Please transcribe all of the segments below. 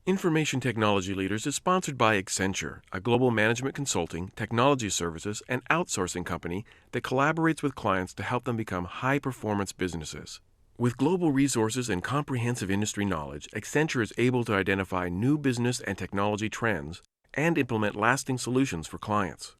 Information Technology Leaders is sponsored by Accenture, a global management consulting, technology services, and outsourcing company that collaborates with clients to help them become high-performance businesses. With global resources and comprehensive industry knowledge, Accenture is able to identify new business and technology trends and implement lasting solutions for clients.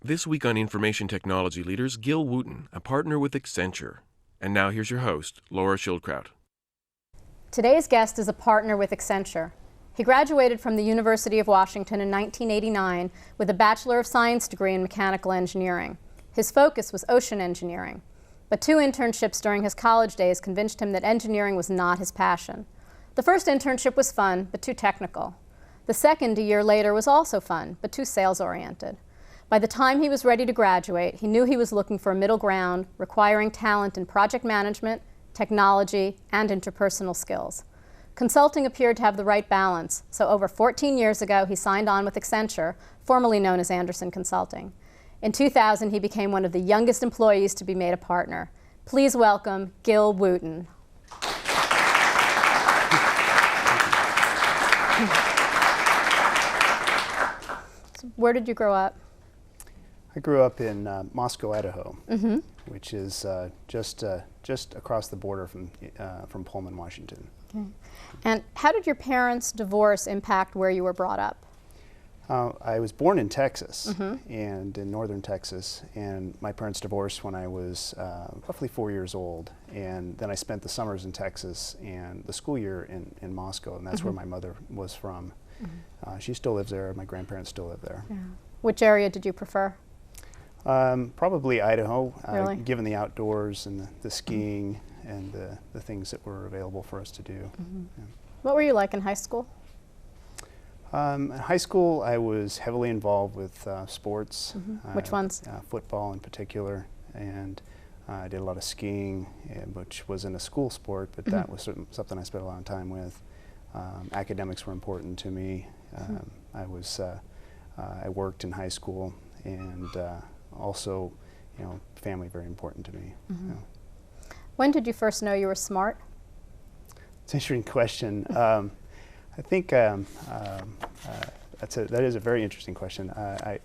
This week on Information Technology Leaders, Gil Wootton, a partner with Accenture. And now here's your host, Laura Schildkraut. Today's guest is a partner with Accenture. He graduated from the University of Washington in 1989 with a Bachelor of Science degree in mechanical engineering. His focus was ocean engineering, but 2 internships during his college days convinced him that engineering was not his passion. The first internship was fun, but too technical. The second, a year later, was also fun, but too sales-oriented. By the time he was ready to graduate, he knew he was looking for a middle ground, requiring talent in project management, technology, and interpersonal skills. Consulting appeared to have the right balance, so over 14 years ago, he signed on with Accenture, formerly known as Andersen Consulting. In 2000, he became one of the youngest employees to be made a partner. Please welcome Gil Wootton. Where did you grow up? I grew up in Moscow, Idaho, which is just across the border from Pullman, Washington. Okay. And how did your parents' divorce impact where you were brought up? I was born in Texas, and in northern Texas, and my parents divorced when I was roughly 4 years old, and then I spent the summers in Texas and the school year in Moscow, and that's where my mother was from. She still lives there. My grandparents still live there. Yeah. Which area did you prefer? Probably Idaho, Really? Given the outdoors and the skiing and the things that were available for us to do. Yeah. What were you like in high school? In high school, I was heavily involved with sports. Which ones? Football in particular, and I did a lot of skiing, which wasn't a school sport, but that was something I spent a lot of time with. Academics were important to me. I worked in high school, and also, family very important to me. When did you first know you were smart? It's an interesting question. I think that is a very interesting question.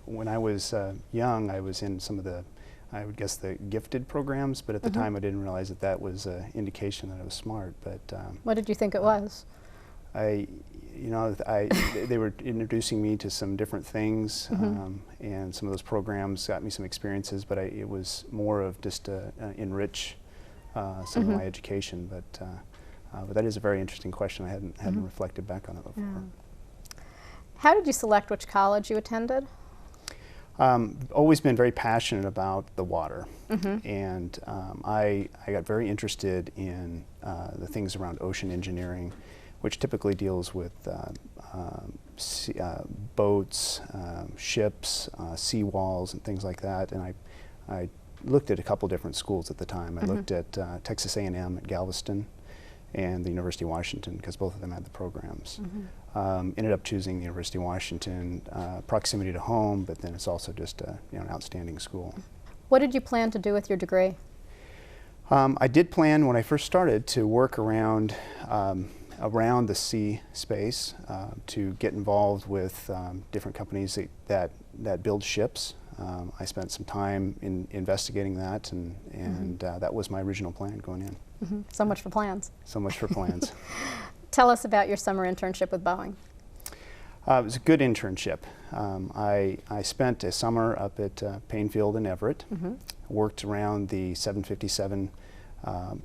When I was young, I was in some of the, I would guess, the gifted programs, but at the time I didn't realize that was an indication that I was smart. But what did you think it was? they were introducing me to some different things, and some of those programs got me some experiences, but it was more of just to enrich some of my education. But that is a very interesting question. I hadn't reflected back on it before. Yeah. How did you select which college you attended? Always been very passionate about the water, and I got very interested in the things around ocean engineering, which typically deals with boats, ships, seawalls, and things like that. And I looked at a couple different schools at the time. I looked at Texas A&M at Galveston and the University of Washington, because both of them had the programs. Ended up choosing the University of Washington, proximity to home, but then it's also just an outstanding school. What did you plan to do with your degree? I did plan when I first started to work around the sea space, to get involved with different companies that build ships. I spent some time in investigating that, and that was my original plan going in. So much for plans. So much for plans. Tell us about your summer internship with Boeing. It was a good internship. I spent a summer up at Painfield and Everett, worked around the 757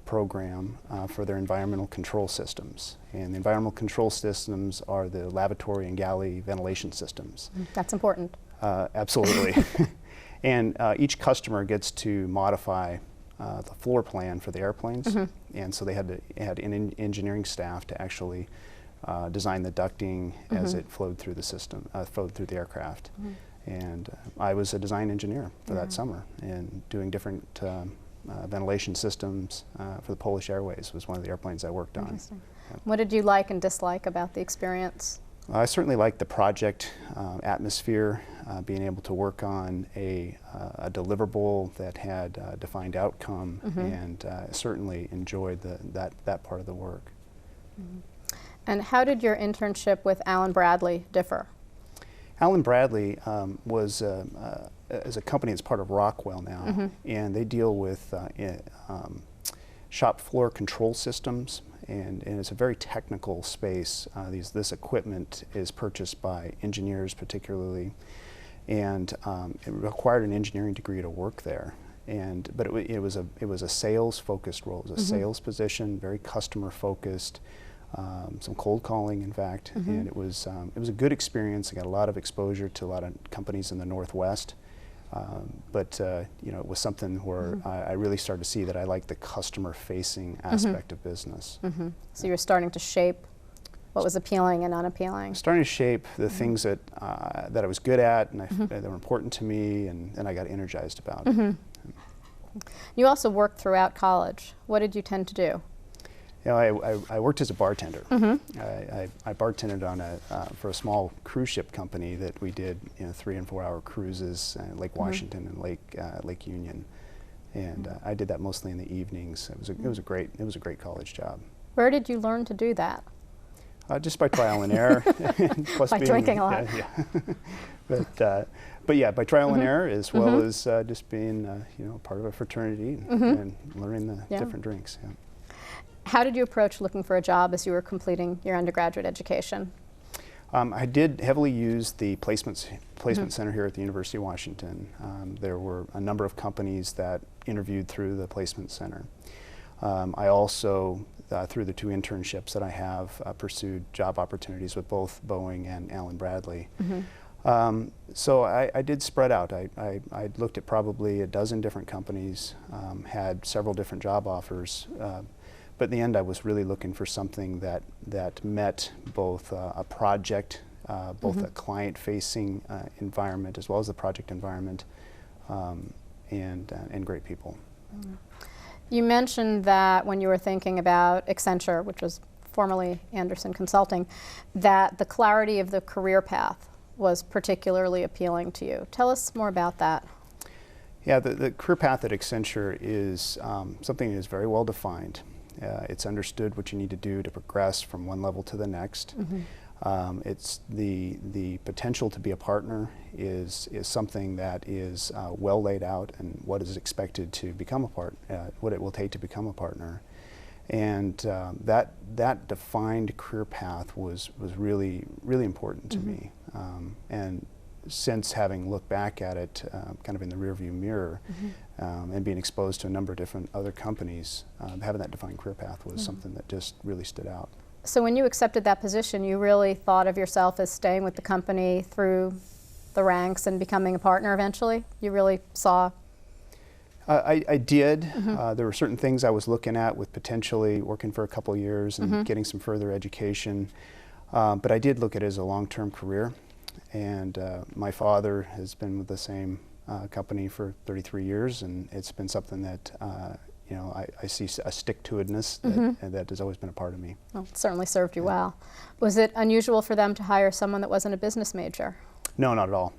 program for their environmental control systems. And the environmental control systems are the lavatory and galley ventilation systems. That's important. Absolutely. And each customer gets to modify the floor plan for the airplanes, and so they had an engineering staff to actually design the ducting as it flowed through the system, flowed through the aircraft. And I was a design engineer for that summer, and doing different ventilation systems for the Polish Airways was one of the airplanes I worked on. Yeah. What did you like and dislike about the experience? I certainly liked the project atmosphere, being able to work on a deliverable that had a defined outcome, and certainly enjoyed that part of the work. And how did your internship with Allen Bradley differ? Allen Bradley is a company that's part of Rockwell now, and they deal with shop floor control systems, and it's a very technical space. This equipment is purchased by engineers particularly, and it required an engineering degree to work there. But it was a sales focused role. It was a sales position, very customer focused. Some cold calling, in fact, and it was a good experience. I got a lot of exposure to a lot of companies in the Northwest, but it was something where I really started to see that I liked the customer-facing aspect of business. So you were starting to shape what was appealing and unappealing. Starting to shape the things that I was good at and that were important to me, and I got energized about it. You also worked throughout college. What did you tend to do? I worked as a bartender. I bartended for a small cruise ship company that we did 3 and 4 hour cruises in Lake Washington and Lake Union, and I did that mostly in the evenings. It was a great college job. Where did you learn to do that? Just by trial and error. Plus by drinking a lot. But yeah, by trial and error, as well as just being part of a fraternity and learning the different drinks. Yeah. How did you approach looking for a job as you were completing your undergraduate education? I did heavily use the placement center here at the University of Washington. There were a number of companies that interviewed through the placement center. I also, through the 2 internships that I have, pursued job opportunities with both Boeing and Allen Bradley. So I did spread out. I looked at probably a dozen different companies, had several different job offers. But in the end, I was really looking for something that met both a project, both a client-facing environment as well as the project environment, and great people. You mentioned that when you were thinking about Accenture, which was formerly Anderson Consulting, that the clarity of the career path was particularly appealing to you. Tell us more about that. Yeah, the career path at Accenture is something that is very well defined. It's understood what you need to do to progress from one level to the next. It's the potential to be a partner is something that is well laid out, and what is expected to become what it will take to become a partner. And that defined career path was really important to me. And since having looked back at it kind of in the rearview mirror and being exposed to a number of different other companies, having that defined career path was something that just really stood out. So when you accepted that position, you really thought of yourself as staying with the company through the ranks and becoming a partner eventually? You really saw? I did. There were certain things I was looking at with potentially working for a couple years and getting some further education. But I did look at it as a long-term career. And my father has been with the same company for 33 years, and it's been something that I see a stick-to-itness that has always been a part of me. Well, it certainly served you well. Was it unusual for them to hire someone that wasn't a business major? No, not at all.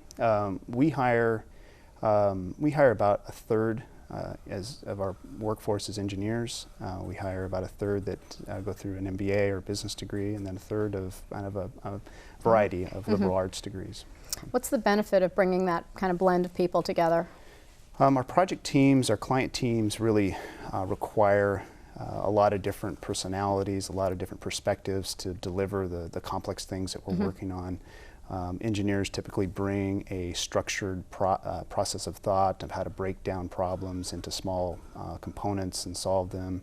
We hire about a third of our workforce as engineers. We hire about a third that go through an MBA or business degree, and then a third of kind of a variety of liberal arts degrees. What's the benefit of bringing that kind of blend of people together? Our project teams, our client teams really require a lot of different personalities, a lot of different perspectives to deliver the complex things that we're working on. Engineers typically bring a structured process of thought of how to break down problems into small components and solve them.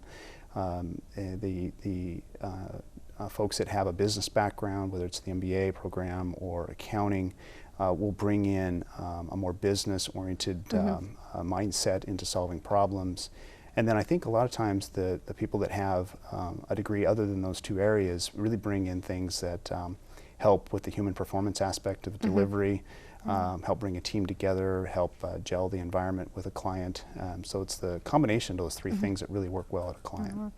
The folks that have a business background, whether it's the MBA program or accounting, will bring in a more business-oriented mindset into solving problems. And then I think a lot of times the people that have a degree other than those two areas really bring in things that help with the human performance aspect of delivery, help bring a team together, help gel the environment with a client. So it's the combination of those three things that really work well at a client.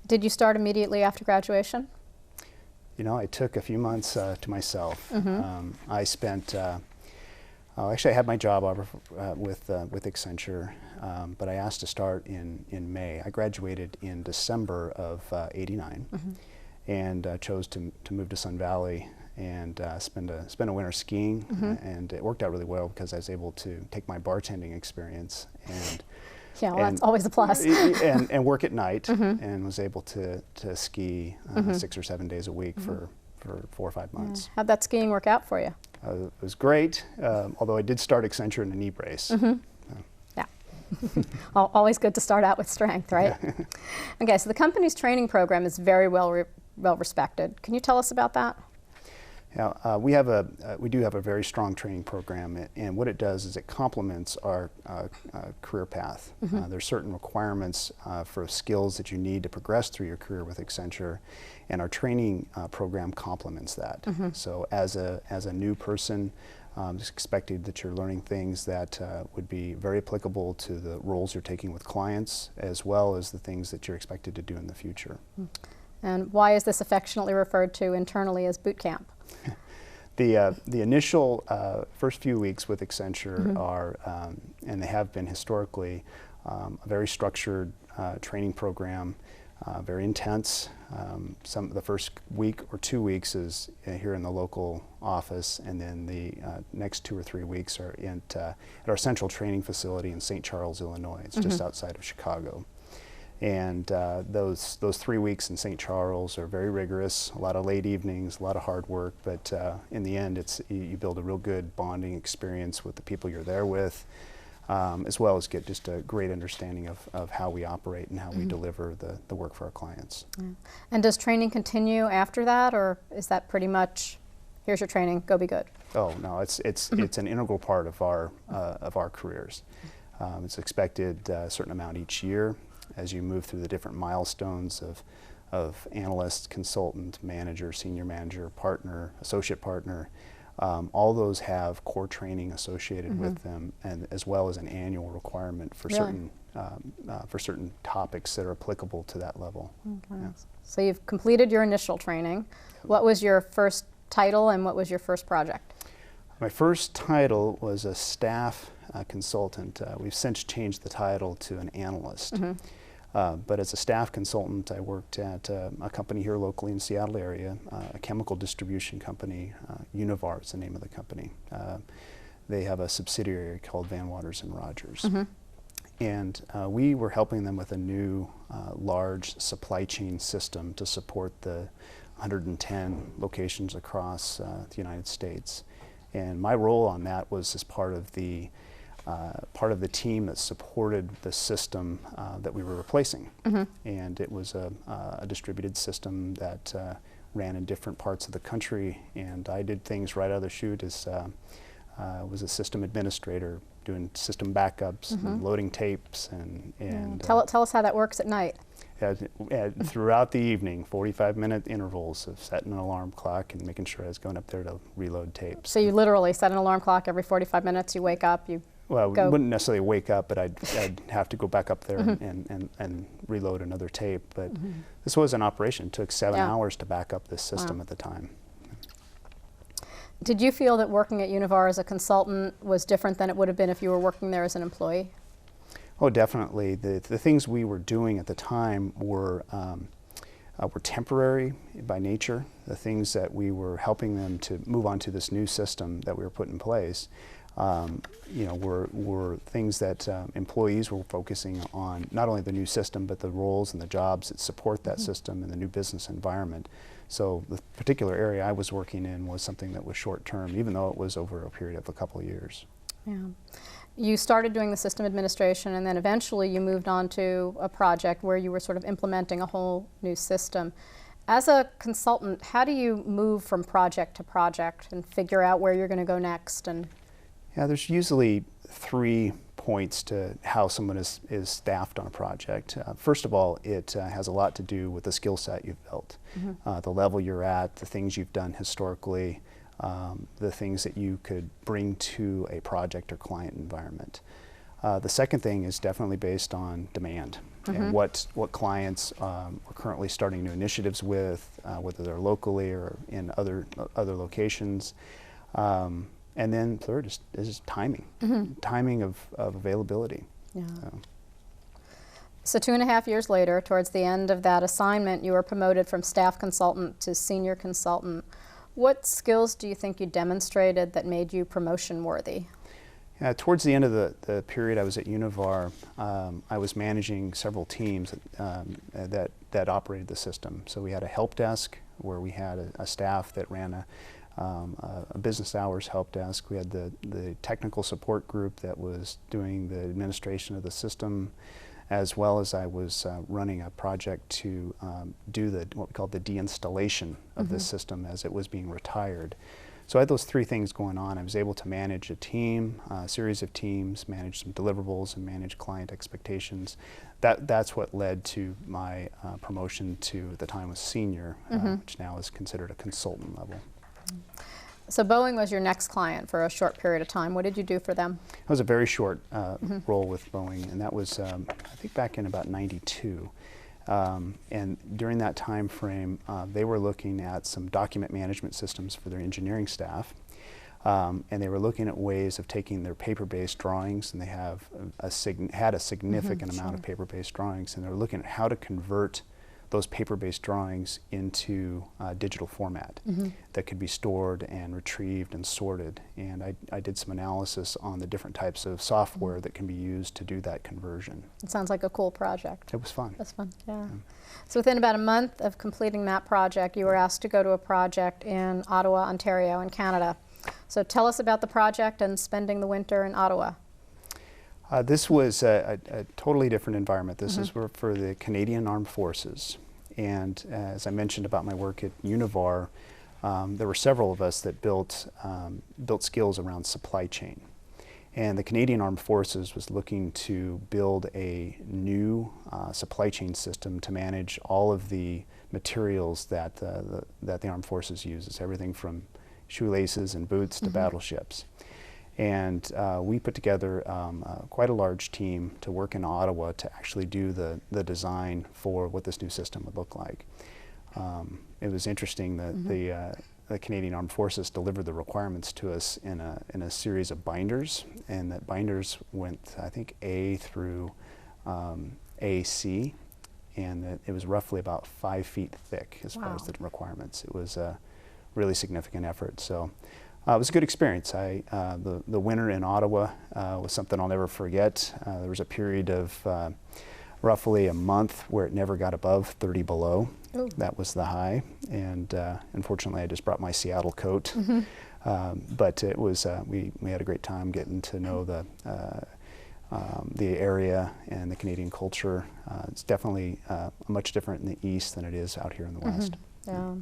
Did you start immediately after graduation? You know, I took a few months to myself. I spent, actually I had my job with Accenture, but I asked to start in May. I graduated in December of '89 and chose to move to Sun Valley and spend a winter skiing, and it worked out really well because I was able to take my bartending experience and yeah, well, that's always a plus. and work at night, and was able to ski 6 or 7 days a week for 4 or 5 months. How'd that skiing work out for you? It was great, although I did start Accenture in a knee brace. Yeah. Always good to start out with strength, right? Okay, so the company's training program is very well respected. Can you tell us about that? Yeah, we do have a very strong training program, and what it does is it complements our career path. There's certain requirements for skills that you need to progress through your career with Accenture, and our training program complements that. So as a new person, it's expected that you're learning things that would be very applicable to the roles you're taking with clients, as well as the things that you're expected to do in the future. And why is this affectionately referred to internally as boot camp? The initial first few weeks with Accenture are, and they have been historically, a very structured training program, very intense. The first week or 2 weeks is here in the local office, and then the next 2 or 3 weeks are at our central training facility in St. Charles, Illinois. It's just outside of Chicago. And those 3 weeks in St. Charles are very rigorous, a lot of late evenings, a lot of hard work, but in the end you build a real good bonding experience with the people you're there with, as well as get just a great understanding of how we operate and how we deliver the work for our clients. And does training continue after that, or is that pretty much, here's your training, go be good? Oh, no, it's an integral part of our careers. It's expected a certain amount each year as you move through the different milestones of analyst, consultant, manager, senior manager, partner, associate partner. All those have core training associated with them, and as well as an annual requirement for certain topics that are applicable to that level. Yeah. So you've completed your initial training. What was your first title and what was your first project? My first title was a staff consultant. We've since changed the title to an analyst. But as a staff consultant, I worked at a company here locally in the Seattle area, a chemical distribution company. Univar is the name of the company. They have a subsidiary called Van Waters and Rogers. And we were helping them with a new large supply chain system to support the 110 locations across the United States. And my role on that was as part of the team that supported the system that we were replacing. And it was a distributed system that ran in different parts of the country, and I did things right out of the chute as was a system administrator, doing system backups and loading tapes and tell us how that works at night. Throughout the evening, 45-minute intervals of setting an alarm clock and making sure I was going up there to reload tapes. So you literally set an alarm clock every 45 minutes, you wake up, you Well, I wouldn't necessarily wake up, but I'd have to go back up there and reload another tape. But this was an operation. It took 7 hours to back up this system at the time. Did you feel that working at Univar as a consultant was different than it would have been if you were working there as an employee? Oh, definitely. The things we were doing at the time were temporary by nature. The things that we were helping them to move on to this new system that we were putting in place, were things that employees were focusing on, not only the new system, but the roles and the jobs that support that system and the new business environment. So the particular area I was working in was something that was short-term, even though it was over a period of a couple of years. Yeah. You started doing the system administration, and then eventually you moved on to a project where you were sort of implementing a whole new system. As a consultant, how do you move from project to project and figure out where you're going to go next? And yeah, there's usually 3 points to how someone is staffed on a project. First of all, it has a lot to do with the skill set you've built, the level you're at, the things you've done historically, the things that you could bring to a project or client environment. The second thing is definitely based on demand and what clients are currently starting new initiatives with, whether they're locally or in other locations. And then third is timing, timing of availability. Yeah. So 2.5 years later, towards the end of that assignment, you were promoted from staff consultant to senior consultant. What skills do you think you demonstrated that made you promotion worthy? Towards the end of the period I was at Univar, I was managing several teams that operated the system. So we had a help desk where we had a staff that ran a business hours help desk. We had the technical support group that was doing the administration of the system, as well as I was running a project to do what we called the deinstallation of the system as it was being retired. So I had those three things going on. I was able to manage a team, a series of teams, manage some deliverables, and manage client expectations. That's what led to my promotion to, at the time, was senior, which now is considered a consultant level. So Boeing was your next client for a short period of time. What did you do for them? That was a very short role with Boeing, and that was, I think, back in about '92. And during that time frame, they were looking at some document management systems for their engineering staff. And they were looking at ways of taking their paper-based drawings, and they had a significant amount of paper-based drawings, and they were looking at how to convert those paper-based drawings into digital format that could be stored and retrieved and sorted. And I did some analysis on the different types of software that can be used to do that conversion. It sounds like a cool project. It was fun. That's fun, yeah. So within about a month of completing that project, you were asked to go to a project in Ottawa, Ontario, in Canada. So tell us about the project and spending the winter in Ottawa. This was a totally different environment. This is for the Canadian Armed Forces. And as I mentioned about my work at Univar, there were several of us that built skills around supply chain. And the Canadian Armed Forces was looking to build a new supply chain system to manage all of the materials that the Armed Forces uses, everything from shoelaces and boots to battleships. And we put together quite a large team to work in Ottawa to actually do the design for what this new system would look like. It was interesting that the Canadian Armed Forces delivered the requirements to us in a series of binders, and that binders went, I think, A through AC, and that it was roughly about 5 feet thick as far as the requirements. It was a really significant effort. So. It was a good experience. The winter in Ottawa was something I'll never forget. There was a period of roughly a month where it never got above 30 below. Ooh. That was the high, and unfortunately I just brought my Seattle coat. But it was we had a great time getting to know the area and the Canadian culture. It's definitely much different in the east than it is out here in the west. Yeah.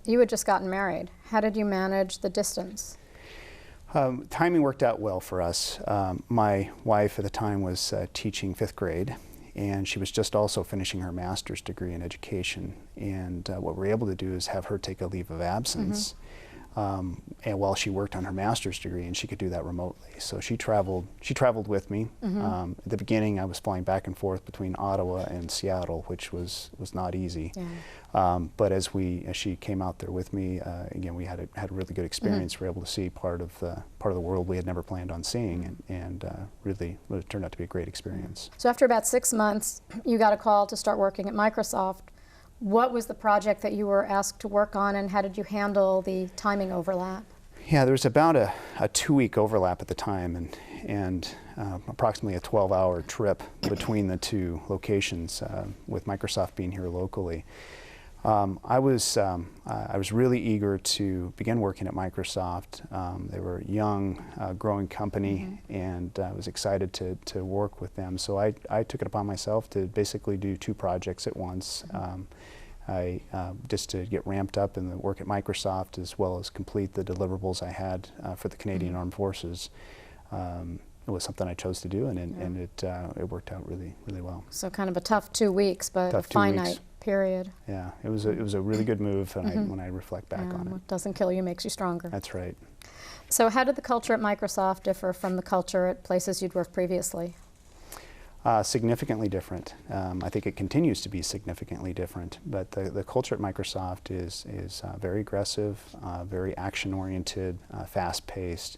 You had just gotten married. How did you manage the distance? Timing worked out well for us. My wife at the time was teaching 5th grade, and she was just also finishing her master's degree in education. And what we were able to do is have her take a leave of absence and while she worked on her master's degree, and she could do that remotely. So she traveled with me. At the beginning, I was flying back and forth between Ottawa and Seattle, which was not easy. Yeah. But as she came out there with me, again, we had a really good experience. We were able to see part of the world we had never planned on seeing, and really turned out to be a great experience. So after about 6 months, you got a call to start working at Microsoft. What was the project that you were asked to work on, and how did you handle the timing overlap? Yeah, there was about a 2-week overlap at the time, and approximately a 12-hour trip between the two locations, with Microsoft being here locally. I was really eager to begin working at Microsoft. They were a young, growing company, and I was excited to work with them. So I took it upon myself to basically do 2 projects at once. Just to get ramped up in the work at Microsoft, as well as complete the deliverables I had for the Canadian Armed Forces. was something I chose to do, and it worked out really, really well. So kind of a tough 2 weeks, but Tough a 2 weeks. finite period. Yeah, it was a really good move, and when I reflect back on it. What doesn't kill you makes you stronger. That's right. So how did the culture at Microsoft differ from the culture at places you'd worked previously? Significantly different. I think it continues to be significantly different, but the culture at Microsoft is very aggressive, very action-oriented, fast-paced,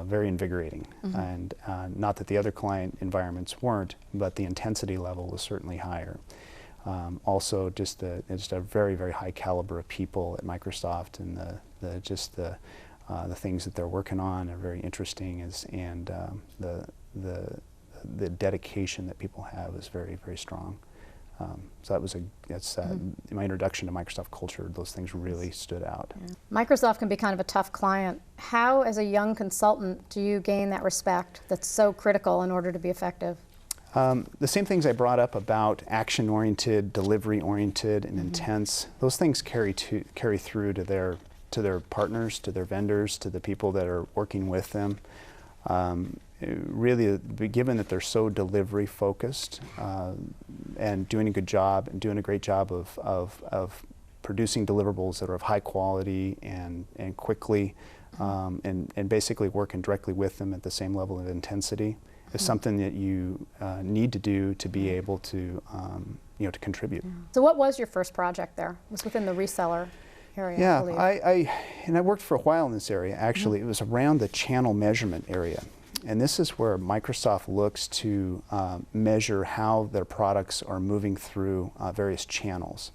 very invigorating. And not that the other client environments weren't, but the intensity level was certainly higher. Also, just a very, very high caliber of people at Microsoft, and the things that they're working on are very interesting, and the dedication that people have is very, very strong. So that's my introduction to Microsoft culture. Those things really stood out. Yeah. Microsoft can be kind of a tough client. How, as a young consultant, do you gain that respect that's so critical in order to be effective? The same things I brought up about action-oriented, delivery-oriented, and intense. Those things carry through to their partners, to their vendors, to the people that are working with them. Really, given that they're so delivery focused and doing a good job and doing a great job of producing deliverables that are of high quality and quickly, and basically working directly with them at the same level of intensity, is something that you need to do to be able to to contribute. So what was your first project there? It was within the reseller area, yeah, I believe. I worked for a while in this area. Actually, it was around the channel measurement area. And this is where Microsoft looks to measure how their products are moving through various channels,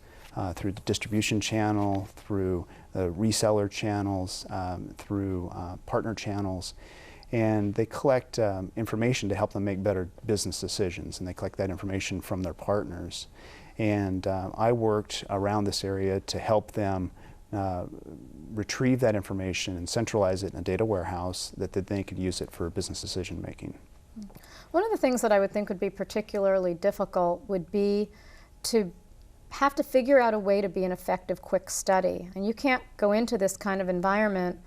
through the distribution channel, through the reseller channels, through partner channels. And they collect information to help them make better business decisions, and they collect that information from their partners. And I worked around this area to help them retrieve that information and centralize it in a data warehouse that they could use it for business decision making. One of the things that I would think would be particularly difficult would be to have to figure out a way to be an effective quick study. And you can't go into this kind of environment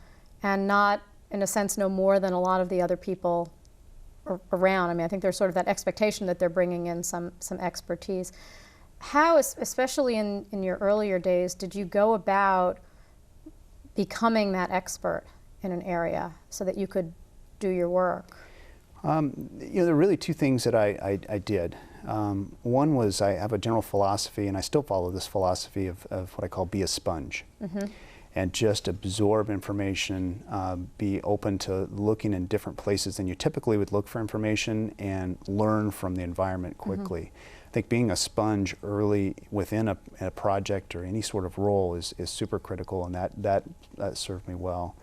and not, in a sense, know more than a lot of the other people around. I mean, I think there's sort of that expectation that they're bringing in some expertise. How, especially in your earlier days, did you go about becoming that expert in an area so that you could do your work? There are really two things that I did. One was I have a general philosophy, and I still follow this philosophy of what I call be a sponge. And just absorb information, be open to looking in different places than you typically would look for information, and learn from the environment quickly. I think being a sponge early within a project or any sort of role is super critical, and that served me well.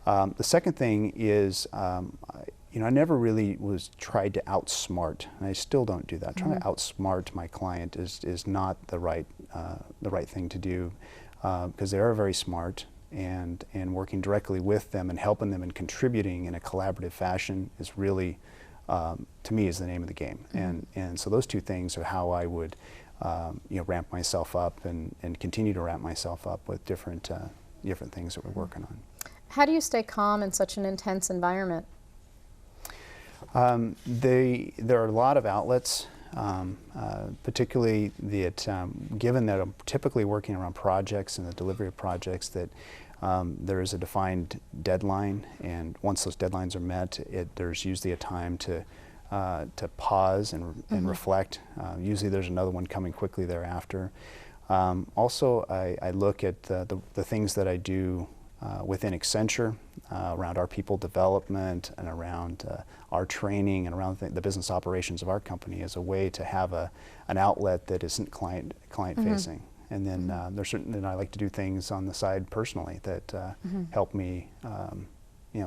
The second thing is, I never really tried to outsmart, and I still don't do that. Trying to outsmart my client is not the right thing to do, because they are very smart, and working directly with them and helping them and contributing in a collaborative fashion is really, to me, is the name of the game. And so those two things are how I would ramp myself up and continue to ramp myself up with different things that we're working on. How do you stay calm in such an intense environment? There are a lot of outlets, particularly given that I'm typically working around projects and the delivery of projects, that there is a defined deadline, and once those deadlines are met, there's usually a time to pause and reflect. Usually there's another one coming quickly thereafter. Also, I look at the things that I do within Accenture, around our people development and around our training and around the business operations of our company, as a way to have an outlet that isn't client facing. And then then I like to do things on the side personally that help me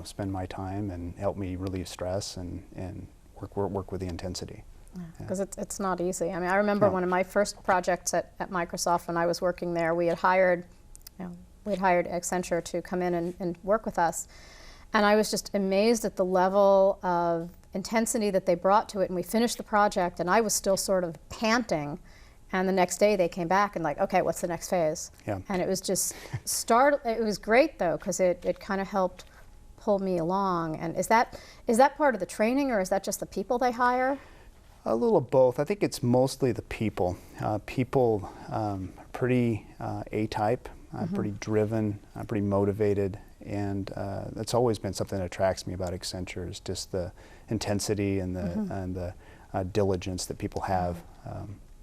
spend my time and help me relieve stress and work with the intensity. Because it's not easy. I mean, I remember one of my first projects at Microsoft when I was working there, we had hired Accenture to come in and work with us. And I was just amazed at the level of intensity that they brought to it. And we finished the project, and I was still sort of panting. And the next day they came back and like, okay, what's the next phase? And it was just it was great though, because it kind of helped pull me along. And is that part of the training, or is that just the people they hire? A little of both. I think it's mostly the people. People pretty A-type, pretty driven, pretty motivated, and that's always been something that attracts me about Accenture, is just the intensity and the diligence that people have.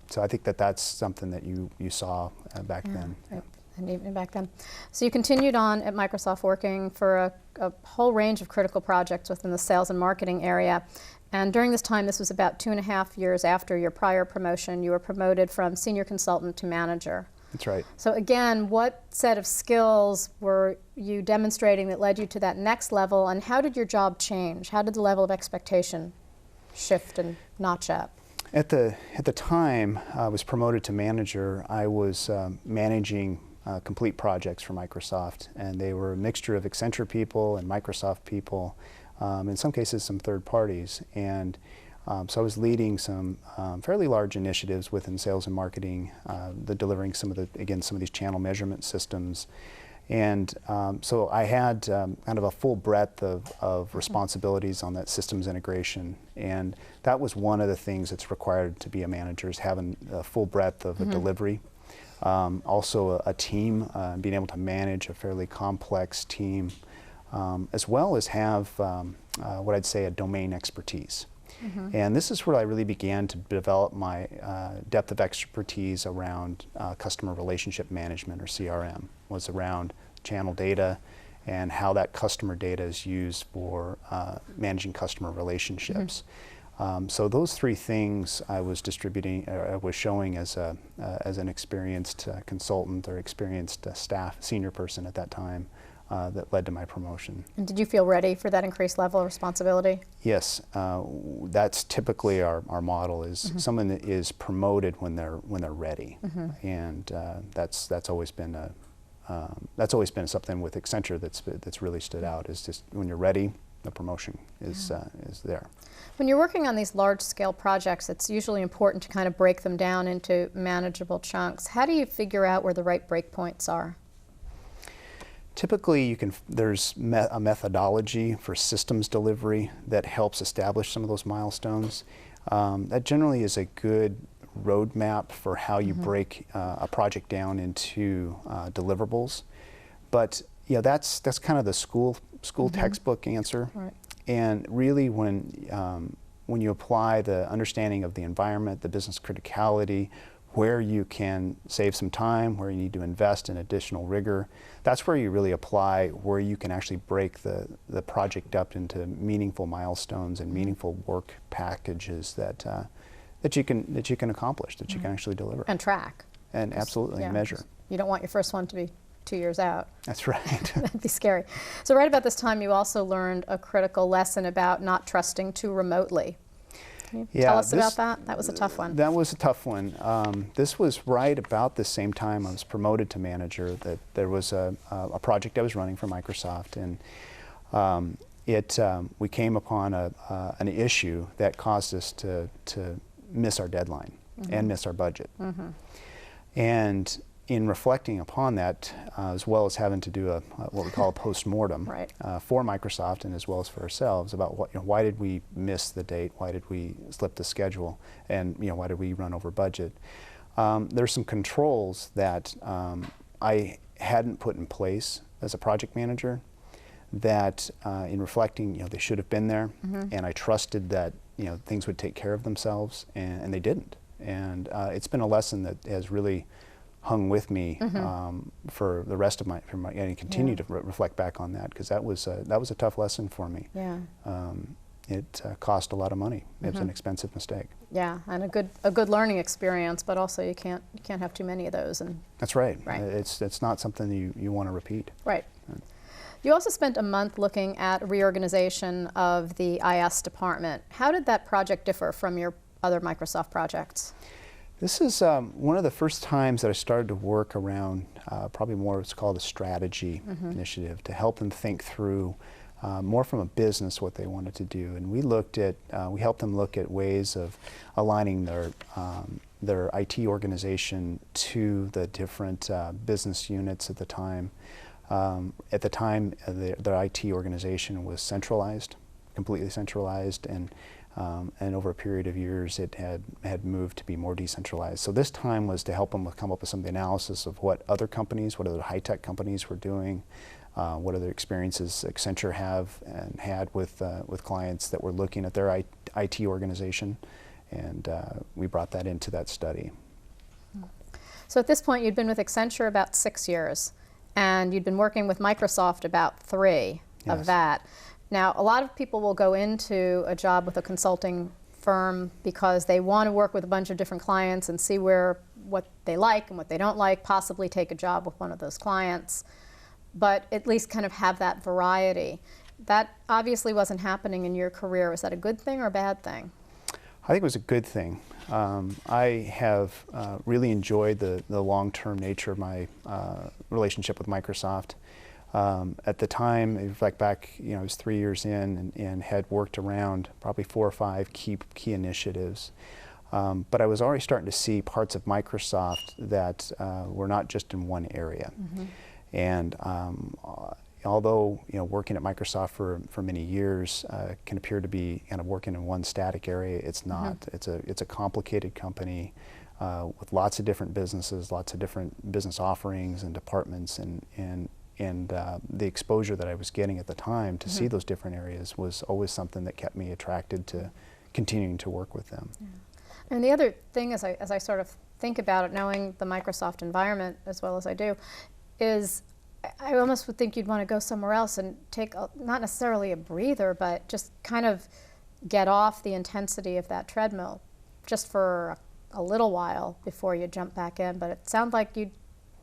So I think that that's something that you saw back then. Right. And even back then. So you continued on at Microsoft working for a whole range of critical projects within the sales and marketing area. And during this time, this was about 2.5 years after your prior promotion, you were promoted from senior consultant to manager. That's right. So again, what set of skills were you demonstrating that led you to that next level, and how did your job change? How did the level of expectation shift and notch up? At the time I was promoted to manager, I was managing complete projects for Microsoft, and they were a mixture of Accenture people and Microsoft people, in some cases some third parties. And so I was leading some fairly large initiatives within sales and marketing, delivering some of these channel measurement systems. And so I had kind of a full breadth of responsibilities on that systems integration, and that was one of the things that's required to be a manager, is having a full breadth of a delivery. Also a team, being able to manage a fairly complex team, as well as have what I'd say a domain expertise. And this is where I really began to develop my depth of expertise around customer relationship management, or CRM, was around channel data and how that customer data is used for managing customer relationships. So those three things I was showing as an experienced consultant, or experienced senior person at that time, that led to my promotion. And did you feel ready for that increased level of responsibility? Yes, that's typically our model, is someone that is promoted when they're ready, and that's always been something with Accenture that's really stood out. Is just when you're ready, the promotion is there. When you're working on these large-scale projects, it's usually important to kind of break them down into manageable chunks. How do you figure out where the right breakpoints are? Typically, there's a methodology for systems delivery that helps establish some of those milestones. That generally is a good roadmap for how you break a project down into deliverables. But that's kind of the school textbook answer. Right. And really, when you apply the understanding of the environment, the business criticality, where you can save some time, where you need to invest in additional rigor, that's where you really apply, where you can actually break the project up into meaningful milestones and meaningful work packages that you can accomplish, that you can actually deliver. And track. And absolutely, measure. You don't want your first one to be 2 years out. That's right. That'd be scary. So right about this time, you also learned a critical lesson about not trusting too remotely. Can you tell us about that? That was a tough one. That was a tough one. This was right about the same time I was promoted to manager, that there was a project I was running for Microsoft, and we came upon an issue that caused us to miss our deadline and miss our budget. And in reflecting upon that, as well as having to do what we call a post-mortem for Microsoft, and as well as for ourselves, about why did we miss the date, why did we slip the schedule, and why did we run over budget. There's some controls that I hadn't put in place as a project manager that, in reflecting, they should have been there, and I trusted that things would take care of themselves, and they didn't. And it's been a lesson that has really hung with me for the rest of my, and continue to reflect back on that, because that was a tough lesson for me. It cost a lot of money. It was an expensive mistake. Yeah, and a good learning experience, but also you can't have too many of those. And that's right. It's not something you want to repeat. Right. You also spent a month looking at reorganization of the IS department. How did that project differ from your other Microsoft projects? This is one of the first times that I started to work around probably more what's called a strategy initiative, to help them think through more from a business what they wanted to do. And we helped them look at ways of aligning their IT organization to the different business units at the time. At the time, their IT organization was centralized, completely centralized, and over a period of years it had moved to be more decentralized. So this time was to help them come up with some of the analysis of what other companies, what other high-tech companies were doing, what other experiences Accenture had with clients that were looking at their IT organization, and we brought that into that study. So at this point you'd been with Accenture about 6 years, and you'd been working with Microsoft about 3 of Yes. that. Now, a lot of people will go into a job with a consulting firm because they want to work with a bunch of different clients and see what they like and what they don't like, possibly take a job with one of those clients, but at least kind of have that variety. That obviously wasn't happening in your career. Was that a good thing or a bad thing? I think it was a good thing. I have really enjoyed the long-term nature of my relationship with Microsoft. At the time, if you reflect back, I was 3 years in and had worked around probably 4 or 5 key initiatives. But I was already starting to see parts of Microsoft that were not just in one area. Mm-hmm. And although working at Microsoft for many years can appear to be kind of working in one static area, it's not. Mm-hmm. It's a complicated company with lots of different businesses, lots of different business offerings and departments, and the exposure that I was getting at the time to see those different areas was always something that kept me attracted to continuing to work with them. Yeah. And the other thing, as I sort of think about it, knowing the Microsoft environment as well as I do, is I almost would think you'd want to go somewhere else and take, not necessarily a breather, but just kind of get off the intensity of that treadmill just for a little while before you jump back in. But it sounds like you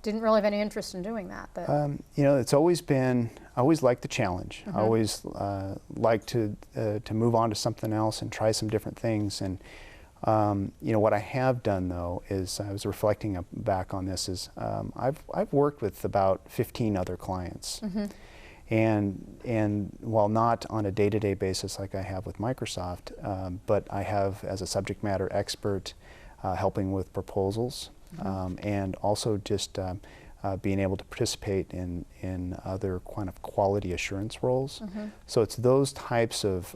didn't really have any interest in doing that. It's always been, I always liked the challenge. I always liked to move on to something else and try some different things. And what I have done though is, I was reflecting back on this, is I've worked with about 15 other clients. And while not on a day-to-day basis like I have with Microsoft, but I have as a subject matter expert helping with proposals. And also just being able to participate in other kind of quality assurance roles. So it's those types of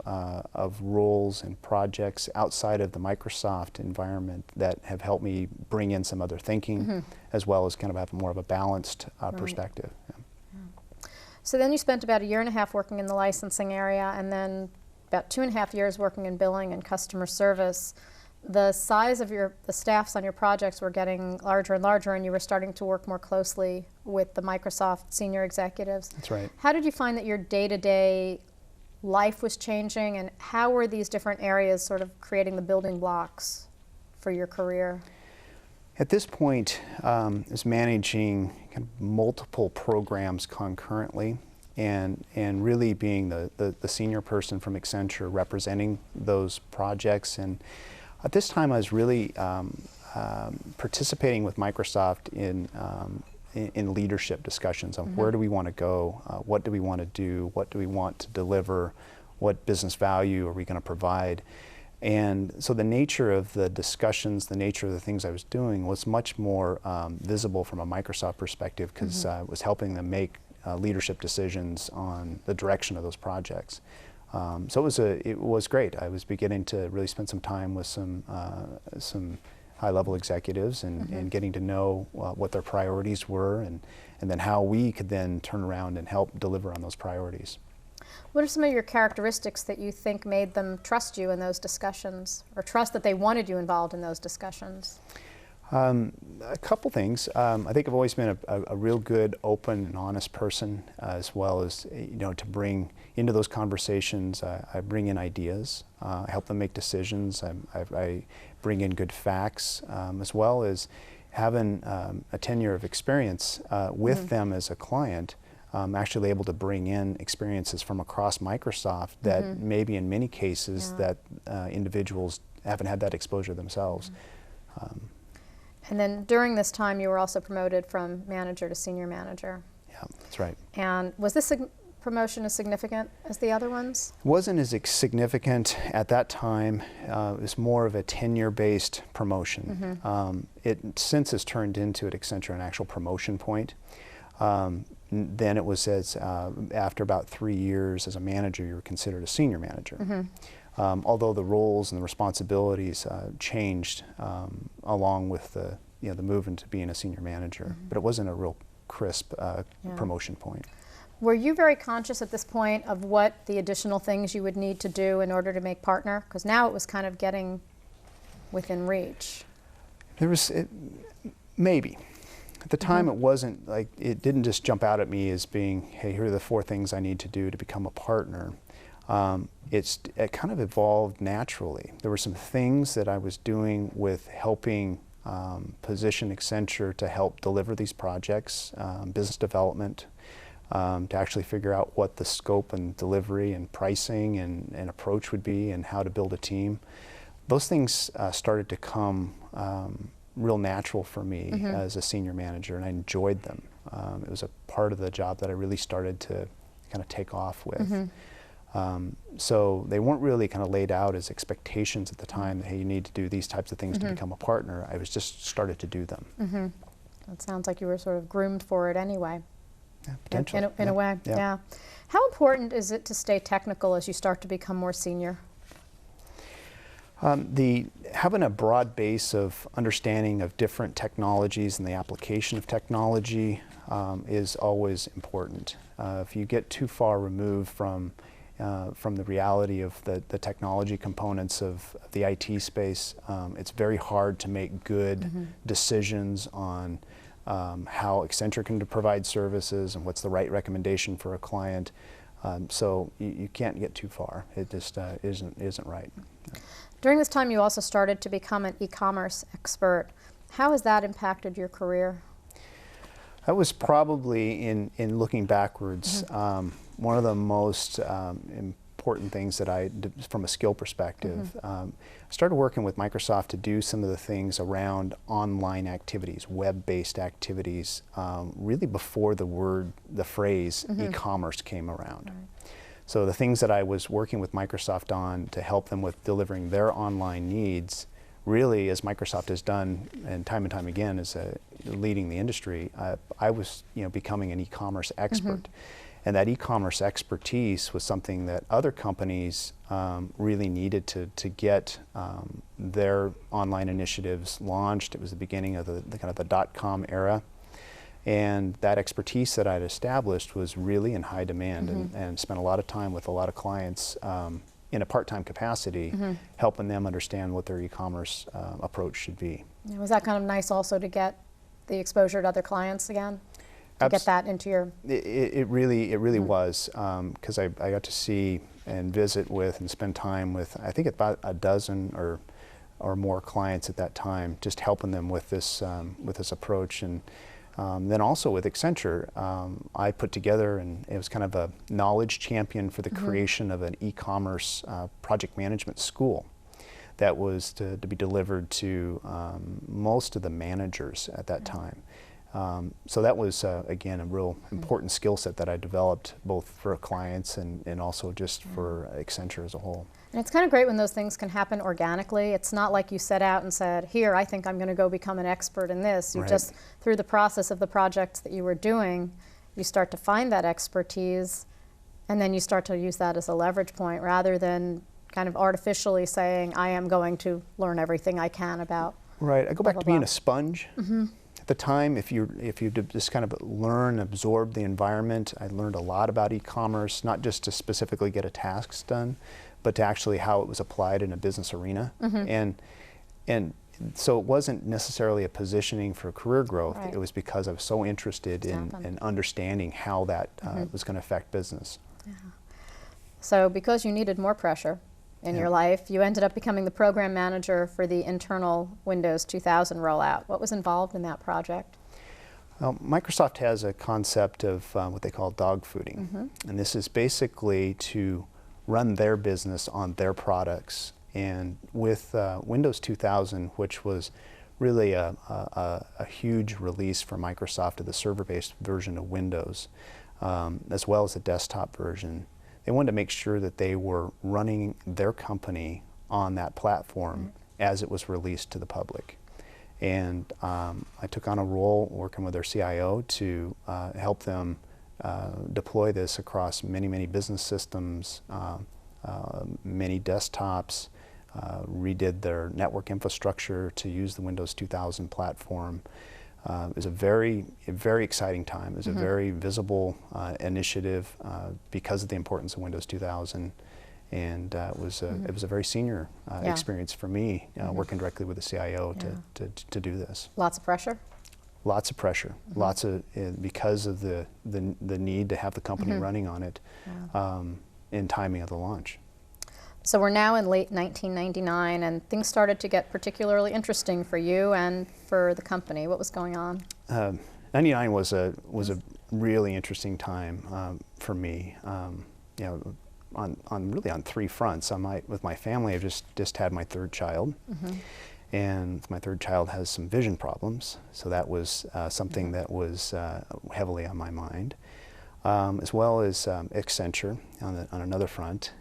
roles and projects outside of the Microsoft environment that have helped me bring in some other thinking, as well as kind of have more of a balanced perspective. Yeah. So then you spent about 1.5 years working in the licensing area, and then about 2.5 years working in billing and customer service. The size of the staffs on your projects were getting larger and larger, and you were starting to work more closely with the Microsoft senior executives. That's right. How did you find that your day-to-day life was changing, and how were these different areas sort of creating the building blocks for your career? At this point, I was managing kind of multiple programs concurrently, and really being the senior person from Accenture representing those projects. And at this time, I was really participating with Microsoft in leadership discussions on where do we want to go, what do we want to do, what do we want to deliver, what business value are we going to provide. And so the nature of the discussions, the nature of the things I was doing was much more visible from a Microsoft perspective, because I was helping them make leadership decisions on the direction of those projects. So it was great. I was beginning to really spend some time with some high-level executives and getting to know what their priorities were, and then how we could then turn around and help deliver on those priorities. What are some of your characteristics that you think made them trust you in those discussions, or trust that they wanted you involved in those discussions? A couple things. I think I've always been a real good, open, and honest person, as well as to bring into those conversations. I bring in ideas. I help them make decisions. I bring in good facts, as well as having a tenure of experience with them as a client. Actually able to bring in experiences from across Microsoft that maybe in many cases that individuals haven't had that exposure themselves. And then during this time, you were also promoted from manager to senior manager. Yeah, that's right. And was this promotion as significant as the other ones? It wasn't as significant at that time. It was more of a tenure-based promotion. It since has turned into at Accenture an actual promotion point. Then it was as after about 3 years as a manager, you were considered a senior manager. Although the roles and the responsibilities changed along with the the move into being a senior manager, but it wasn't a real crisp promotion point. Were you very conscious at this point of what the additional things you would need to do in order to make partner? Because now it was kind of getting within reach. There was maybe. At the time, it wasn't like, it didn't just jump out at me as being, hey, here are the 4 things I need to do to become a partner. It kind of evolved naturally. There were some things that I was doing with helping position Accenture to help deliver these projects, business development, to actually figure out what the scope and delivery and pricing and approach would be and how to build a team. Those things started to come real natural for me as a senior manager, and I enjoyed them. It was a part of the job that I really started to kind of take off with. So they weren't really kind of laid out as expectations at the time that, hey, you need to do these types of things to become a partner. I was just started to do them. It sounds like you were sort of groomed for it anyway. Yeah, potentially. In a way, yeah. How important is it to stay technical as you start to become more senior? Having a broad base of understanding of different technologies and the application of technology is always important. If you get too far removed from the reality of the technology components of the IT space, it's very hard to make good decisions on how Accenture can provide services and what's the right recommendation for a client. So you can't get too far. It just isn't right. During this time, you also started to become an e-commerce expert. How has that impacted your career? That was probably, in looking backwards, one of the most important things that I did from a skill perspective. I started working with Microsoft to do some of the things around online activities, web-based activities, really before the phrase e-commerce came around. So the things that I was working with Microsoft on to help them with delivering their online needs, really, as Microsoft has done and time again as leading the industry, I was becoming an e-commerce expert. And that e-commerce expertise was something that other companies really needed to get their online initiatives launched. It was the beginning of the kind of the .com era. And that expertise that I'd established was really in high demand, and spent a lot of time with a lot of clients in a part-time capacity, helping them understand what their e-commerce approach should be. Was that kind of nice also to get the exposure to other clients again? To get that into your... It really was, because I got to see and visit with and spend time with, I think, about a dozen or more clients at that time, just helping them with this approach. And then also with Accenture, I put together, and it was kind of a knowledge champion for the creation of an e-commerce project management school that was to be delivered to most of the managers at that time. So that was, again, a real important skill set that I developed both for clients and also just for Accenture as a whole. And it's kind of great when those things can happen organically. It's not like you set out and said, here, I think I'm going to go become an expert in this. You just, through the process of the projects that you were doing, you start to find that expertise, and then you start to use that as a leverage point rather than kind of artificially saying, I am going to learn everything I can about. Right. I go back to being a sponge. At the time, if you just kind of learn, absorb the environment, I learned a lot about e-commerce, not just to specifically get a task done, but to actually how it was applied in a business arena. And so it wasn't necessarily a positioning for career growth. It was because I was so interested in understanding how that was going to affect business. So because you needed more pressure in your life, you ended up becoming the program manager for the internal Windows 2000 rollout. What was involved in that project? Well, Microsoft has a concept of what they call dog fooding. And this is basically to run their business on their products. And with Windows 2000, which was really a huge release for Microsoft of the server-based version of Windows, as well as the desktop version, they wanted to make sure that they were running their company on that platform as it was released to the public. And I took on a role working with their CIO to help them deploy this across many, many business systems, many desktops, redid their network infrastructure to use the Windows 2000 platform. It was a very exciting time. It was a very visible initiative because of the importance of Windows 2000. And it was a very senior experience for me, working directly with the CIO to do this. Lots of pressure? Lots of pressure. Lots of, because of the need to have the company running on it in timing of the launch. So we're now in late 1999, and things started to get particularly interesting for you and for the company. What was going on? 99 was a really interesting time for me. You know, really on three fronts. With my family, I've just had my third child, and my third child has some vision problems. So that was something that was heavily on my mind, as well as Accenture on another front.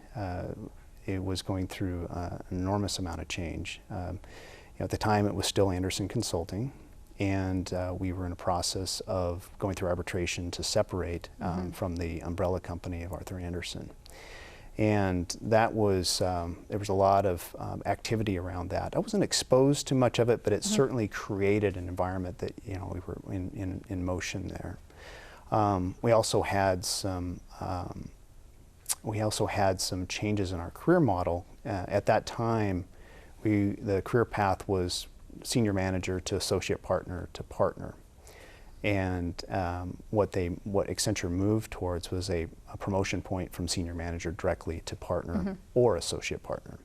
It was going through an enormous amount of change. You know, at the time, it was still Anderson Consulting, and we were in a process of going through arbitration to separate from the umbrella company of Arthur Andersen. And that was, there was a lot of activity around that. I wasn't exposed to much of it, but it certainly created an environment that, you know, we were in motion there. We also had some changes in our career model. At that time, the career path was senior manager to associate partner to partner. And what Accenture moved towards was a promotion point from senior manager directly to partner or associate partner.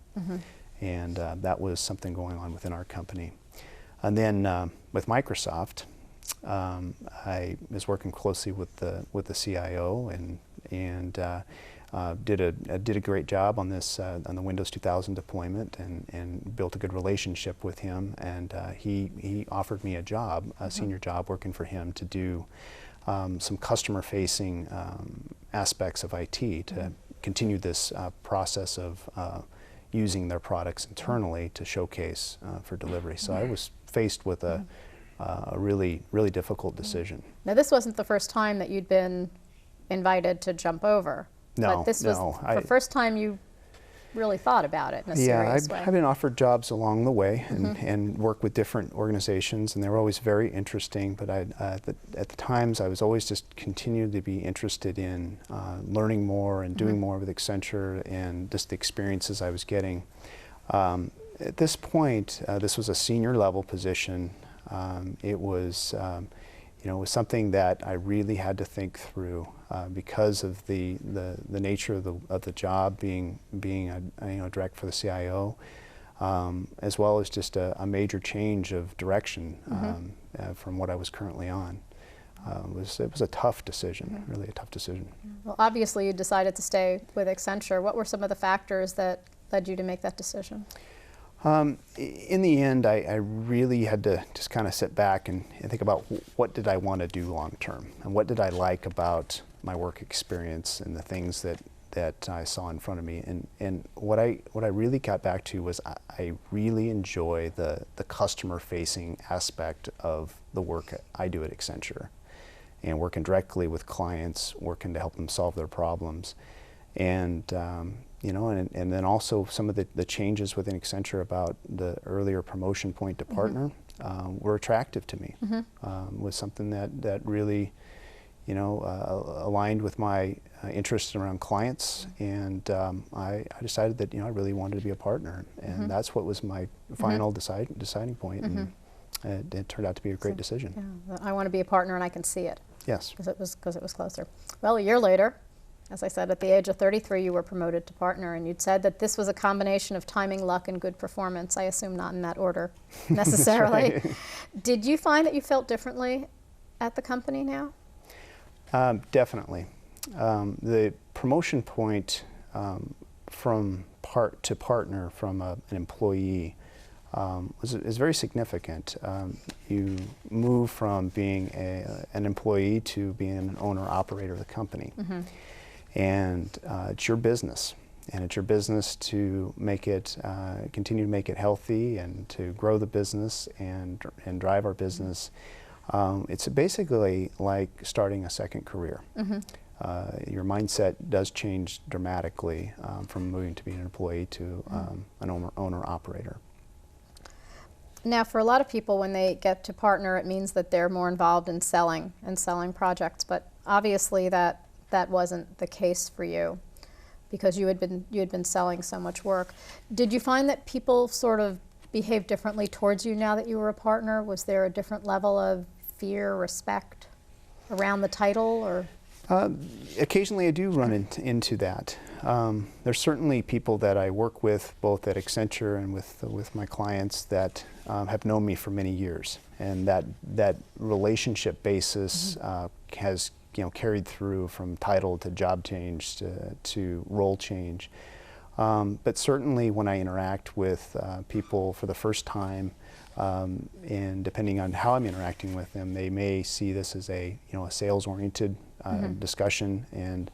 And that was something going on within our company. And then with Microsoft, I was working closely with the CIO and did a great job on this on the Windows 2000 deployment and built a good relationship with him. And he offered me a job, a senior job, working for him to do some customer-facing aspects of IT to continue this process of using their products internally to showcase for delivery. So I was faced with a really difficult decision. Now, this wasn't the first time that you'd been invited to jump over. No, but this was the first time you really thought about it in a serious way. I've been offered jobs along the way and worked with different organizations, and they were always very interesting. But at the times, I was always just continued to be interested in learning more and doing more with Accenture and just the experiences I was getting. At this point, this was a senior level position. It was you know, it was something that I really had to think through because of the nature of the job being direct for the CIO, as well as just a major change of direction from what I was currently on. It was a tough decision, really a tough decision. Well, obviously you decided to stay with Accenture. What were some of the factors that led you to make that decision? In the end, I really had to just kind of sit back and think about what did I want to do long term, and what did I like about my work experience and the things that I saw in front of me. And what I really got back to was I really enjoy the customer-facing aspect of the work I do at Accenture, and working directly with clients, working to help them solve their problems. And you know, and then also some of the changes within Accenture about the earlier promotion point to partner were attractive to me. Was something that really, you know, aligned with my interests around clients, and I decided that, you know, I really wanted to be a partner, and that's what was my final deciding point, and it turned out to be a great decision. Yeah, I want to be a partner, and I can see it. Yes, because it was closer. Well, a year later, as I said, at the age of 33, you were promoted to partner, and you'd said that this was a combination of timing, luck, and good performance. I assume not in that order necessarily. Right. Did you find that you felt differently at the company now? Definitely. The promotion point from to partner from an employee is very significant. You move from being an employee to being an owner-operator of the company. And it's your business, and it's your business to make it, continue to make it healthy and to grow the business and drive our business. It's basically like starting a second career. Your mindset does change dramatically from moving to being an employee to an owner-operator. Now, for a lot of people, when they get to partner, it means that they're more involved in selling projects. But obviously, that wasn't the case for you, because you had been selling so much work. Did you find that people sort of behaved differently towards you now that you were a partner? Was there a different level of fear, respect around the title, or? Occasionally, I do run into that. There's certainly people that I work with, both at Accenture and with my clients, that have known me for many years, and that relationship basis has carried through from title to job change to role change. But certainly, when I interact with people for the first time, and depending on how I'm interacting with them, they may see this as a sales-oriented discussion, and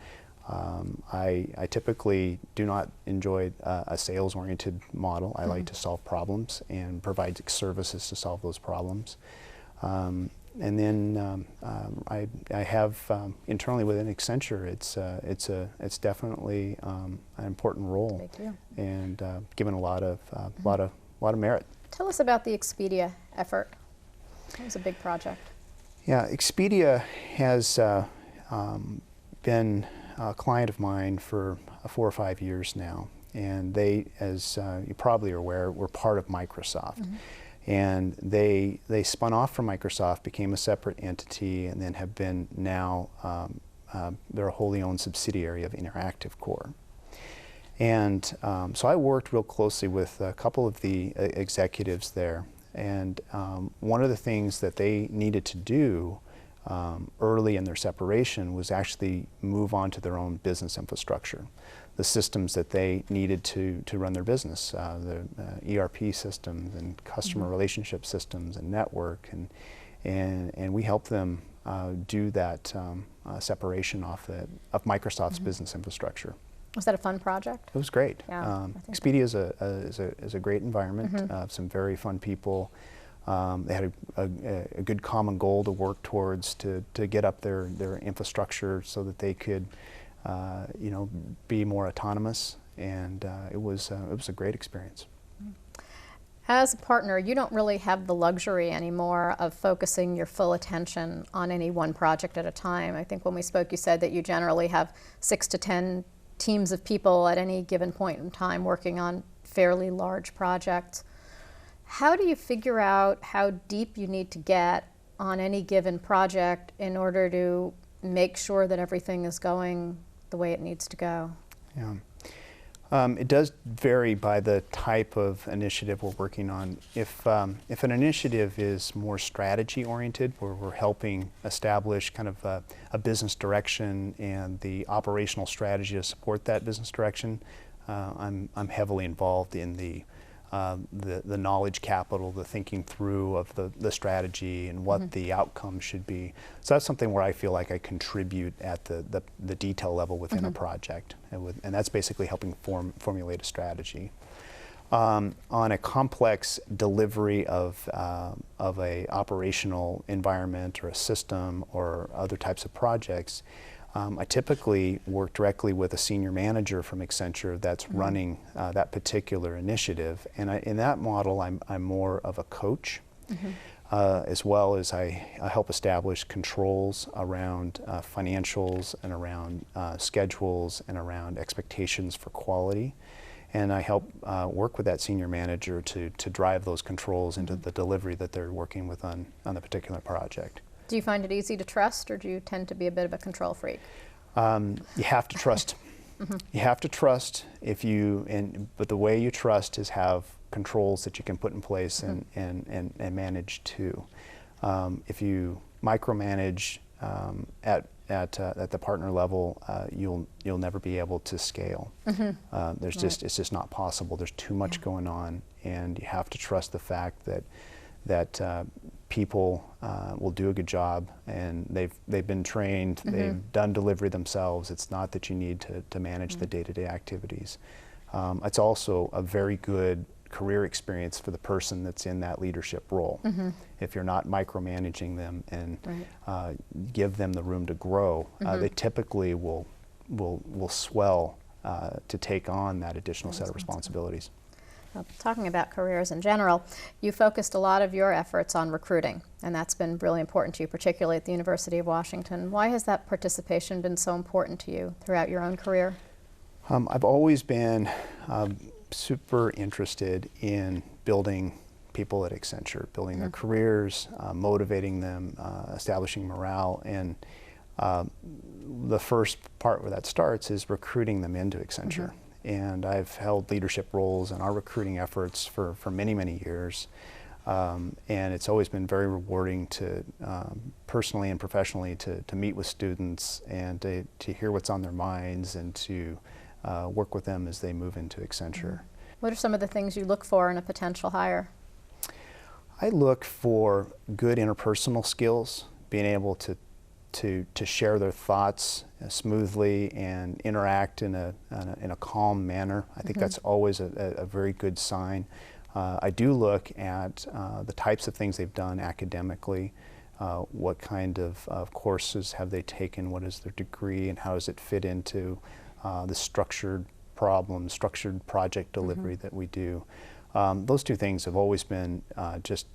I typically do not enjoy a sales-oriented model. I like to solve problems and provide services to solve those problems. And then I have internally within Accenture, it's definitely an important role, and given a lot of merit. Tell us about the Expedia effort. It was a big project. Yeah, Expedia has been a client of mine for 4 or 5 years now, and they, as you probably are aware, were part of Microsoft. And they spun off from Microsoft, became a separate entity, and then have been now, they're a wholly owned subsidiary of Interactive Core. And so I worked real closely with a couple of the executives there, and one of the things that they needed to do early in their separation was actually move on to their own business infrastructure, the systems that they needed to run their business, the ERP systems and customer relationship systems and network, and we helped them do that separation of Microsoft's business infrastructure. Was that a fun project? It was great. Yeah, Expedia is a great environment, some very fun people. They had a good common goal to work towards to get up their infrastructure so that they could be more autonomous, and it was a great experience. As a partner, you don't really have the luxury anymore of focusing your full attention on any one project at a time. I think when we spoke, you said that you generally have 6 to 10 teams of people at any given point in time working on fairly large projects. How do you figure out how deep you need to get on any given project in order to make sure that everything is going the way it needs to go? Yeah. It does vary by the type of initiative we're working on. If an initiative is more strategy oriented, where we're helping establish kind of a business direction and the operational strategy to support that business direction, I'm heavily involved in the knowledge capital, the thinking through of the strategy and what the outcome should be. So that's something where I feel like I contribute at the detail level within a project, and that's basically helping formulate a strategy. On a complex delivery of a operational environment or a system or other types of projects, I typically work directly with a senior manager from Accenture that's running that particular initiative, and in that model I'm more of a coach, as well as I help establish controls around financials and around schedules and around expectations for quality, and I help work with that senior manager to drive those controls into the delivery that they're working with on the particular project. Do you find it easy to trust, or do you tend to be a bit of a control freak? You have to trust. You have to trust but the way you trust is have controls that you can put in place and manage too. If you micromanage at the partner level, you'll never be able to scale. It's just not possible. There's too much going on, and you have to trust the fact that people will do a good job, and they've been trained, they've done delivery themselves. It's not that you need to manage the day-to-day activities. It's also a very good career experience for the person that's in that leadership role. If you're not micromanaging them and give them the room to grow, they typically will swell to take on that additional set of responsibilities. Well, talking about careers in general, you focused a lot of your efforts on recruiting, and that's been really important to you, particularly at the University of Washington. Why has that participation been so important to you throughout your own career? I've always been super interested in building people at Accenture, building their careers, motivating them, establishing morale, and the first part where that starts is recruiting them into Accenture. And I've held leadership roles in our recruiting efforts for many, many years. And it's always been very rewarding to, personally and professionally, to meet with students and to hear what's on their minds and to work with them as they move into Accenture. What are some of the things you look for in a potential hire? I look for good interpersonal skills, being able to share their thoughts smoothly and interact in a calm manner. I think that's always a very good sign. I do look at the types of things they've done academically, what kind of courses have they taken, what is their degree, and how does it fit into the structured project delivery that we do. Those two things have always been just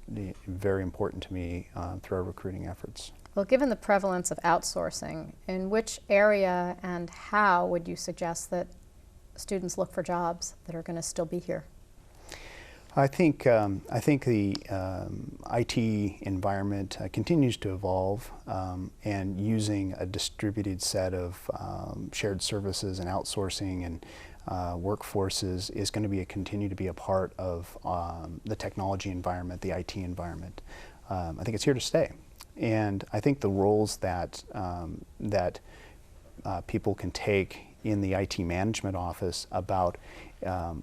very important to me through our recruiting efforts. Well, given the prevalence of outsourcing, in which area and how would you suggest that students look for jobs that are going to still be here? I think the IT environment continues to evolve, and using a distributed set of shared services and outsourcing and workforces is going to continue to be a part of the technology environment, the IT environment. I think it's here to stay. And I think the roles that people can take in the IT management office about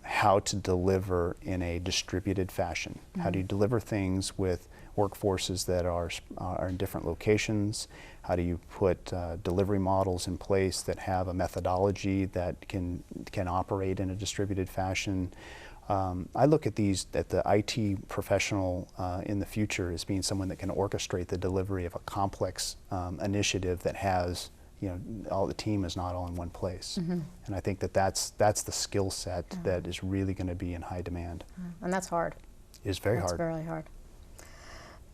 how to deliver in a distributed fashion. How do you deliver things with workforces that are in different locations? How do you put delivery models in place that have a methodology that can operate in a distributed fashion? I look at the IT professional in the future as being someone that can orchestrate the delivery of a complex initiative that has, all the team is not all in one place. And I think that's the skill set that is really going to be in high demand. And that's hard. It's very hard. It's very hard.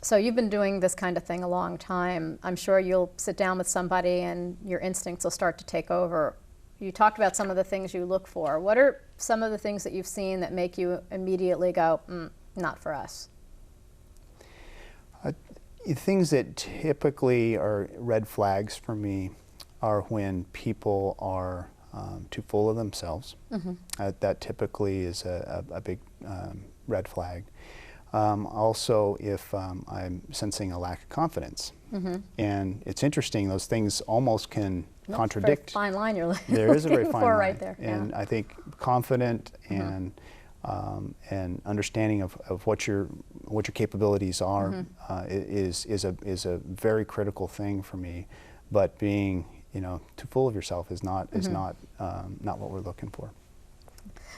So you've been doing this kind of thing a long time. I'm sure you'll sit down with somebody and your instincts will start to take over. You talked about some of the things you look for. What are some of the things that you've seen that make you immediately go, not for us? Things that typically are red flags for me are when people are too full of themselves. That typically is a big red flag. Also, if I'm sensing a lack of confidence. And it's interesting, those things almost can contradict. That's a very fine line you're looking There is a very fine line. right there. And I think confident and understanding of what your capabilities are is a very critical thing for me. But being too full of yourself is not what we're looking for.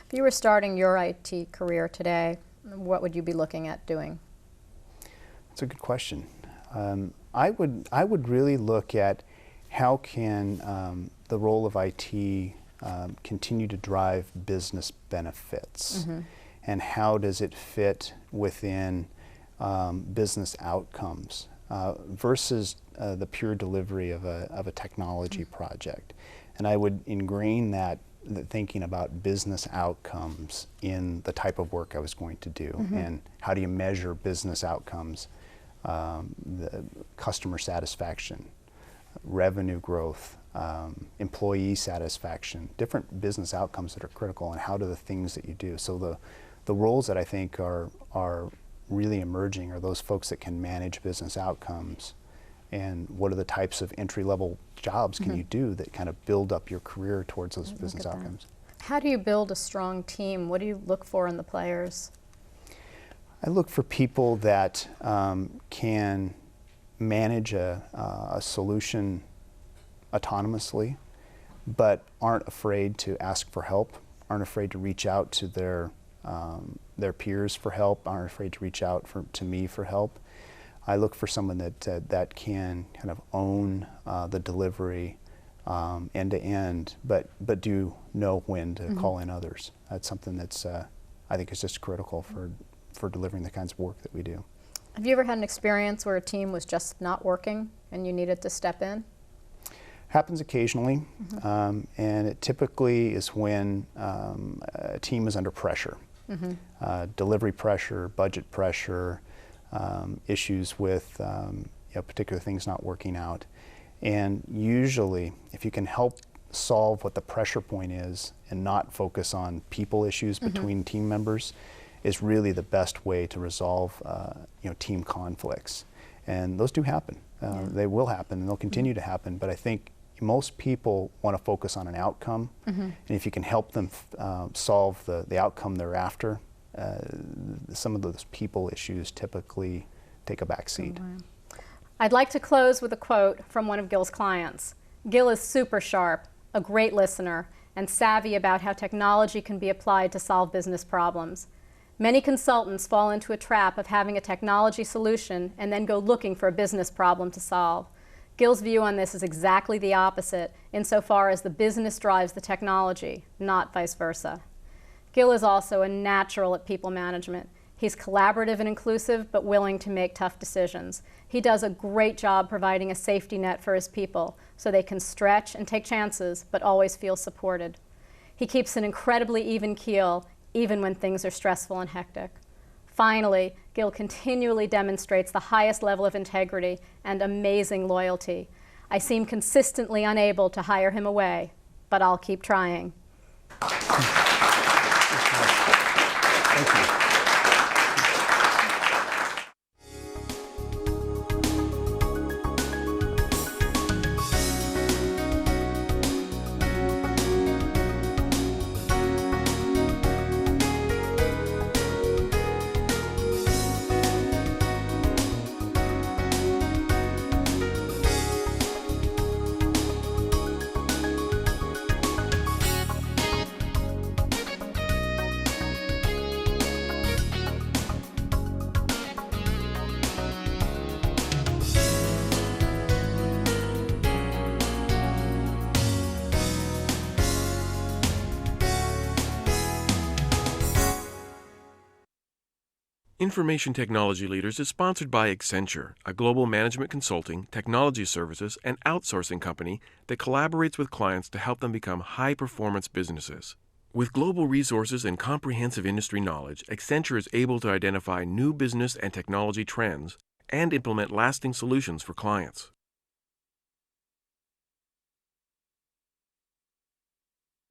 If you were starting your IT career today, what would you be looking at doing? That's a good question. I would really look at how can the role of IT continue to drive business benefits, and how does it fit within business outcomes versus the pure delivery of a technology project. And I would ingrain that thinking about business outcomes in the type of work I was going to do, and how do you measure business outcomes, the customer satisfaction, revenue growth, employee satisfaction, different business outcomes that are critical, and how do the things that you do. So the roles that I think are really emerging are those folks that can manage business outcomes, and what are the types of entry-level jobs can you do that kind of build up your career towards those business outcomes. How do you build a strong team? What do you look for in the players? I look for people that can manage a solution autonomously, but aren't afraid to ask for help, aren't afraid to reach out to their peers for help, aren't afraid to reach out to me for help. I look for someone that can kind of own the delivery end to end, but do know when to call in others. That's something that's I think is just critical for delivering the kinds of work that we do. Have you ever had an experience where a team was just not working and you needed to step in? Happens occasionally, and it typically is when a team is under pressure. Delivery pressure, budget pressure, issues with particular things not working out. And usually, if you can help solve what the pressure point is and not focus on people issues between team members, is really the best way to resolve team conflicts. And those do happen. They will happen, and they'll continue to happen. But I think most people want to focus on an outcome, and if you can help them solve the outcome they're after, some of those people issues typically take a back seat. I'd like to close with a quote from one of Gil's clients. Gil is super sharp, a great listener, and savvy about how technology can be applied to solve business problems. Many consultants fall into a trap of having a technology solution and then go looking for a business problem to solve. Gil's view on this is exactly the opposite, insofar as the business drives the technology, not vice versa. Gil is also a natural at people management. He's collaborative and inclusive, but willing to make tough decisions. He does a great job providing a safety net for his people so they can stretch and take chances, but always feel supported. He keeps an incredibly even keel, even when things are stressful and hectic. Finally, Gil continually demonstrates the highest level of integrity and amazing loyalty. I seem consistently unable to hire him away, but I'll keep trying. Thank you. Information Technology Leaders is sponsored by Accenture, a global management consulting, technology services, and outsourcing company that collaborates with clients to help them become high-performance businesses. With global resources and comprehensive industry knowledge, Accenture is able to identify new business and technology trends and implement lasting solutions for clients.